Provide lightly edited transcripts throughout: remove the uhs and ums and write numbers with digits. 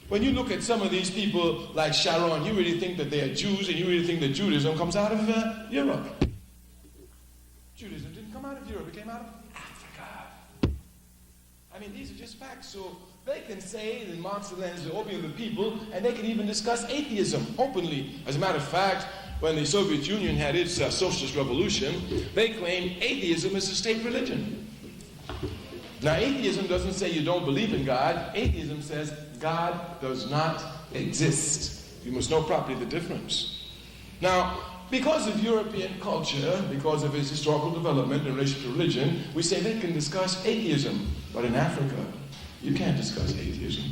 When you look at some of these people like Sharon, you really think that they are Jews, and you really think that Judaism comes out of Europe. Judaism didn't come out of Europe, it came out of Africa. I mean, these are just facts. So they can say that Marx and Lenin is the opium of the people, and they can even discuss atheism openly. As a matter of fact, when the Soviet Union had its socialist revolution, they claimed atheism is a state religion. Now, atheism doesn't say you don't believe in God. Atheism says God does not exist. You must know properly the difference. Now, because of European culture, because of its historical development in relation to religion, we say they can discuss atheism. But in Africa, you can't discuss atheism.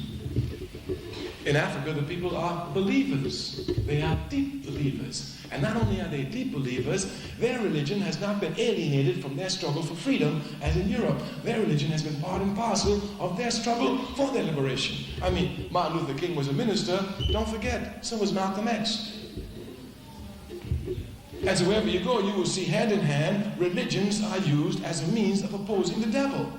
In Africa, the people are believers. They are deep believers. And not only are they deep believers, their religion has not been alienated from their struggle for freedom as in Europe. Their religion has been part and parcel of their struggle for their liberation. I mean, Martin Luther King was a minister. Don't forget, so was Malcolm X. And so wherever you go, you will see hand in hand, religions are used as a means of opposing the devil.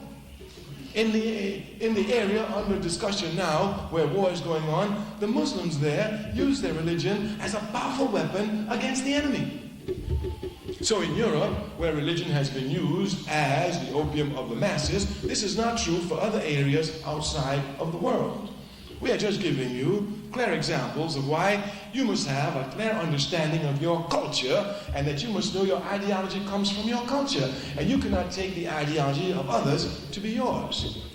In the area under discussion now, where war is going on, the Muslims there use their religion as a powerful weapon against the enemy. So in Europe, where religion has been used as the opium of the masses, this is not true for other areas outside of the world. We are just giving you clear examples of why you must have a clear understanding of your culture, and that you must know your ideology comes from your culture, and you cannot take the ideology of others to be yours.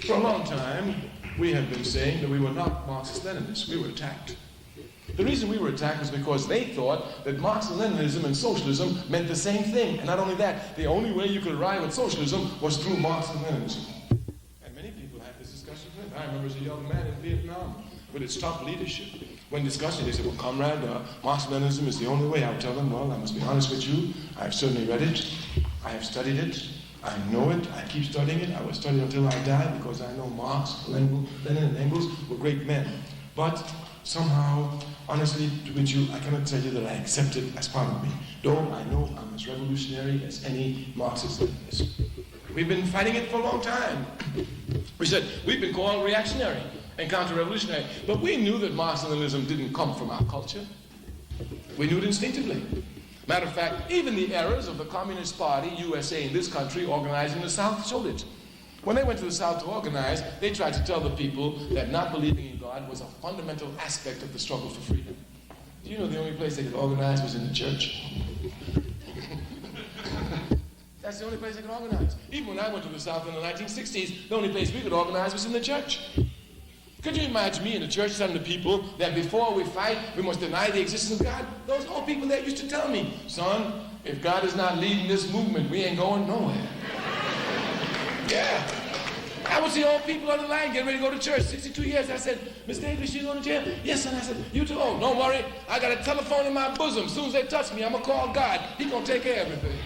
For a long time, we have been saying that we were not Marxist-Leninists. We were attacked. The reason we were attacked was because they thought that Marxist-Leninism and socialism meant the same thing. And not only that, the only way you could arrive at socialism was through Marxist-Leninism. And many people had this discussion with me. I remember as a young man in Vietnam, with its top leadership. When discussing, they said, well, comrade, Marxist-Leninism is the only way. I would tell them, well, I must be honest with you. I have certainly read it. I have studied it. I know it. I keep studying it. I will study until I die, because I know Marx, Lenin, and Engels were great men. But somehow, honestly, with you, I cannot tell you that I accept it as part of me, though I know I'm as revolutionary as any Marxist-Leninist. We've been fighting it for a long time. We said, we've been called reactionary and counter-revolutionary, but we knew that Marxist-Leninism didn't come from our culture. We knew it instinctively. Matter of fact, even the errors of the Communist Party, USA in this country, organized in the South, showed it. When they went to the South to organize, they tried to tell the people that not believing in God was a fundamental aspect of the struggle for freedom. Do you know the only place they could organize was in the church? That's the only place they could organize. Even when I went to the South in the 1960s, the only place we could organize was in the church. Could you imagine me in the church telling the people that before we fight, we must deny the existence of God? Those old people there used to tell me, son, if God is not leading this movement, we ain't going nowhere. Yeah. I would see old people on the line getting ready to go to church, 62 years. I said, Miss Davis, you going to jail? Yes, son. I said, you too? Oh, don't worry. I got a telephone in my bosom. As soon as they touch me, I'm going to call God. He's going to take care of everything.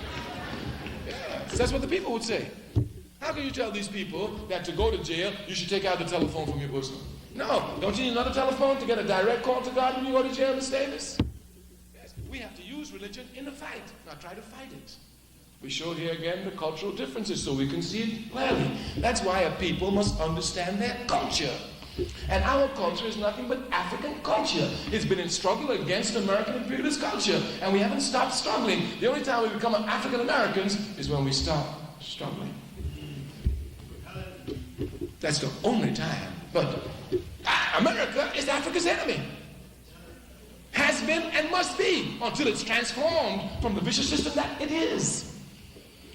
Yeah. So that's what the people would say. How can you tell these people that to go to jail, you should take out the telephone from your bosom? No. Don't you need another telephone to get a direct call to God when you go to jail, Miss Davis? Yes. We have to use religion in the fight, not try to fight it. We showed here again the cultural differences so we can see it clearly. That's why a people must understand their culture. And our culture is nothing but African culture. It's been in struggle against American imperialist culture, and we haven't stopped struggling. The only time we become African Americans is when we stop struggling. That's the only time. But America is Africa's enemy. Has been and must be until it's transformed from the vicious system that it is.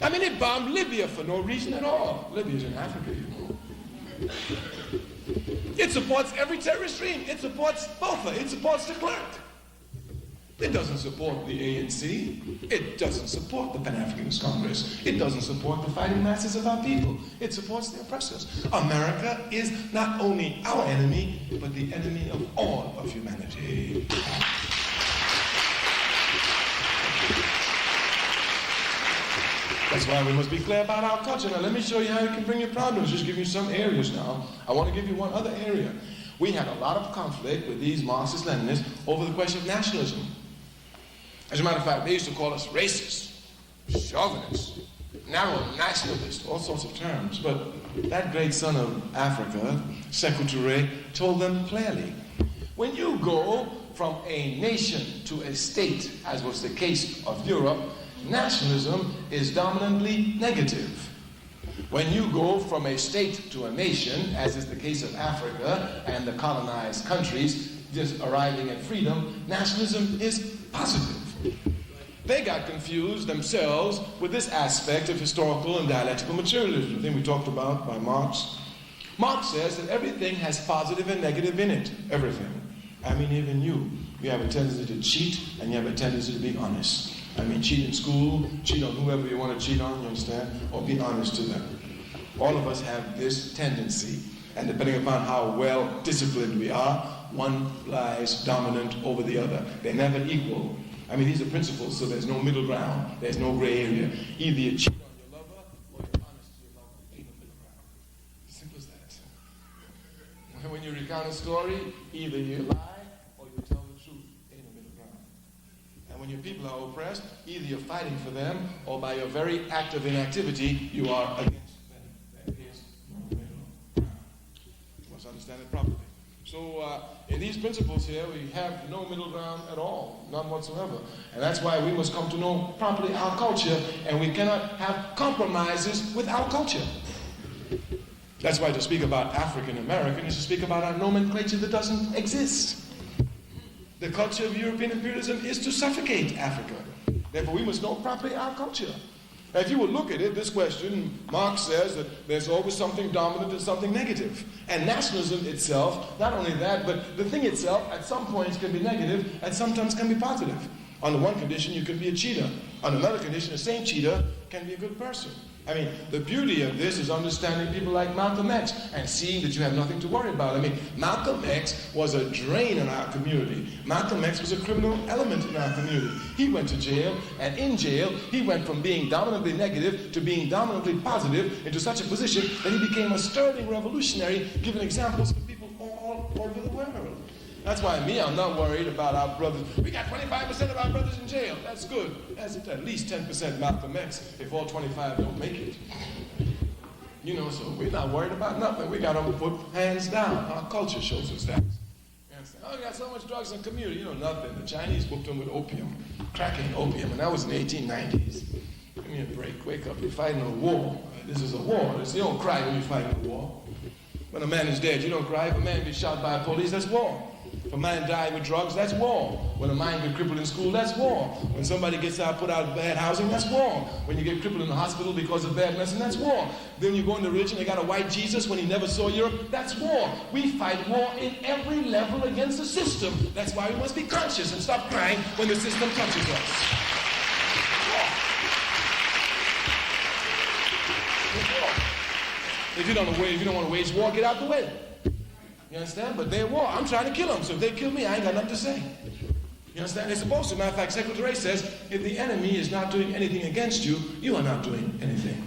I mean, it bombed Libya for no reason at all. Libya's in Africa, you know. It supports every terrorist regime. It supports Botha. It supports de Klerk. It doesn't support the ANC. It doesn't support the Pan-Africanist Congress. It doesn't support the fighting masses of our people. It supports the oppressors. America is not only our enemy, but the enemy of all of humanity. That's why we must be clear about our culture. Now, let me show you how you can bring your problems. Just give you some areas now. I want to give you one other area. We had a lot of conflict with these Marxist-Leninists over the question of nationalism. As a matter of fact, they used to call us racist, chauvinists, narrow nationalists, all sorts of terms. But that great son of Africa, Sekou Toure, told them clearly, when you go from a nation to a state, as was the case of Europe, nationalism is dominantly negative. When you go from a state to a nation, as is the case of Africa and the colonized countries just arriving at freedom, nationalism is positive. They got confused themselves with this aspect of historical and dialectical materialism, the thing we talked about by Marx. Marx says that everything has positive and negative in it, everything. I mean, even you. You have a tendency to cheat, and you have a tendency to be honest. I mean, cheat in school, cheat on whoever you want to cheat on, you understand? Or be honest to them. All of us have this tendency, and depending upon how well disciplined we are, one lies dominant over the other. They're never equal. I mean, these are principles, so there's no middle ground. There's no gray area. Either you cheat on your lover, or you're honest to your lover. Ain't no middle ground. Simple as that. When you recount a story, either you lie, or you tell the truth. Ain't no middle ground. And when your people are oppressed, either you're fighting for them, or by your very act of inactivity, you are against them. There is no middle ground. You must understand it properly. So in these principles here, we have no middle ground at all, none whatsoever. And that's why we must come to know properly our culture, and we cannot have compromises with our culture. That's why to speak about African American is to speak about a nomenclature that doesn't exist. The culture of European imperialism is to suffocate Africa. Therefore, we must know properly our culture. Now, if you will look at it, this question, Marx says that there's always something dominant and something negative. And nationalism itself, not only that, but the thing itself at some points can be negative and sometimes can be positive. Under one condition, you can be a cheater. On another condition, the same cheater can be a good person. I mean, the beauty of this is understanding people like Malcolm X and seeing that you have nothing to worry about. I mean, Malcolm X was a drain in our community. Malcolm X was a criminal element in our community. He went to jail, and in jail, he went from being dominantly negative to being dominantly positive into such a position that he became a sterling revolutionary, giving examples for people all over the world. That's why I'm not worried about our brothers. We got 25% of our brothers in jail. That's good. That's at least 10% Malcolm X if all 25 don't make it. You know, so we're not worried about nothing. We got to put hands down. Our culture shows us that. Oh, we got so much drugs in the community. You know, nothing. The Chinese whooped them with opium, cracking opium, and that was in the 1890s. Give me a break. Wake up. You're fighting a war. This is a war. You don't cry when you're fighting a war. When a man is dead, you don't cry. If a man gets shot by a police, that's war. If a man died with drugs, that's war. When a man gets crippled in school, that's war. When somebody gets put out of bad housing, that's war. When you get crippled in the hospital because of bad medicine, that's war. Then you go into religion, they got a white Jesus when he never saw Europe, that's war. We fight war in every level against the system. That's why we must be conscious and stop crying when the system touches us. If you don't want to wage war, get out the way. You understand? But they're war. I'm trying to kill them. So if they kill me, I ain't got nothing to say. You understand? They're supposed to. Matter of fact, Sekou Toure says, if the enemy is not doing anything against you, you are not doing anything.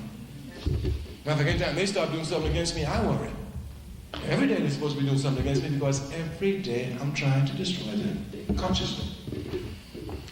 Matter of fact, anytime they start doing something against me, I worry. Every day they're supposed to be doing something against me because every day I'm trying to destroy them consciously.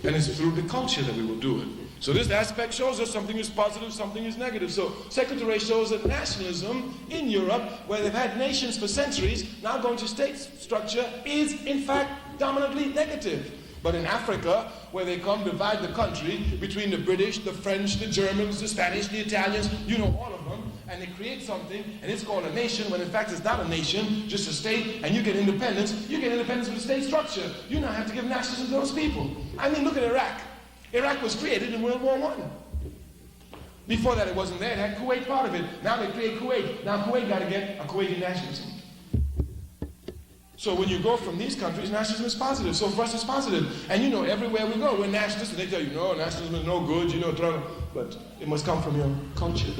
And it's through the culture that we will do it. So this aspect shows us something is positive, something is negative. So Sekou Toure shows that nationalism in Europe, where they've had nations for centuries, now going to state structure, is in fact dominantly negative. But in Africa, where they come divide the country between the British, the French, the Germans, the Spanish, the Italians, you know all of them, and they create something, and it's called a nation, when in fact it's not a nation, just a state, and you get independence with a state structure. You now have to give nationalism to those people. I mean, look at Iraq. Iraq was created in World War I. Before that, it wasn't there. It had Kuwait part of it. Now they create Kuwait. Now Kuwait got to get a Kuwaiti nationalism. So when you go from these countries, nationalism is positive. So for us, it's positive. And you know, everywhere we go, we're nationalists, and they tell you, no, nationalism is no good, you know, but it must come from your culture.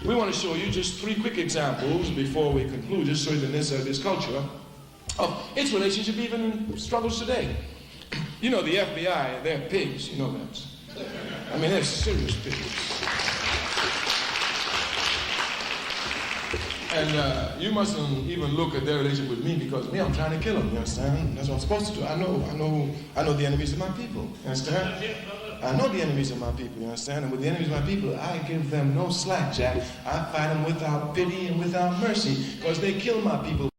We want to show you just 3 quick examples before we conclude, just so you the necessity of this culture, of its relationship even in struggles today. You know, the FBI, they're pigs, you know that. I mean, they're serious pigs. And you mustn't even look at their relationship with me, because me, I'm trying to kill them, you understand? That's what I'm supposed to do. I know the enemies of my people, you understand? I know the enemies of my people, you understand? And with the enemies of my people, I give them no slack, Jack. I fight them without pity and without mercy, because they kill my people.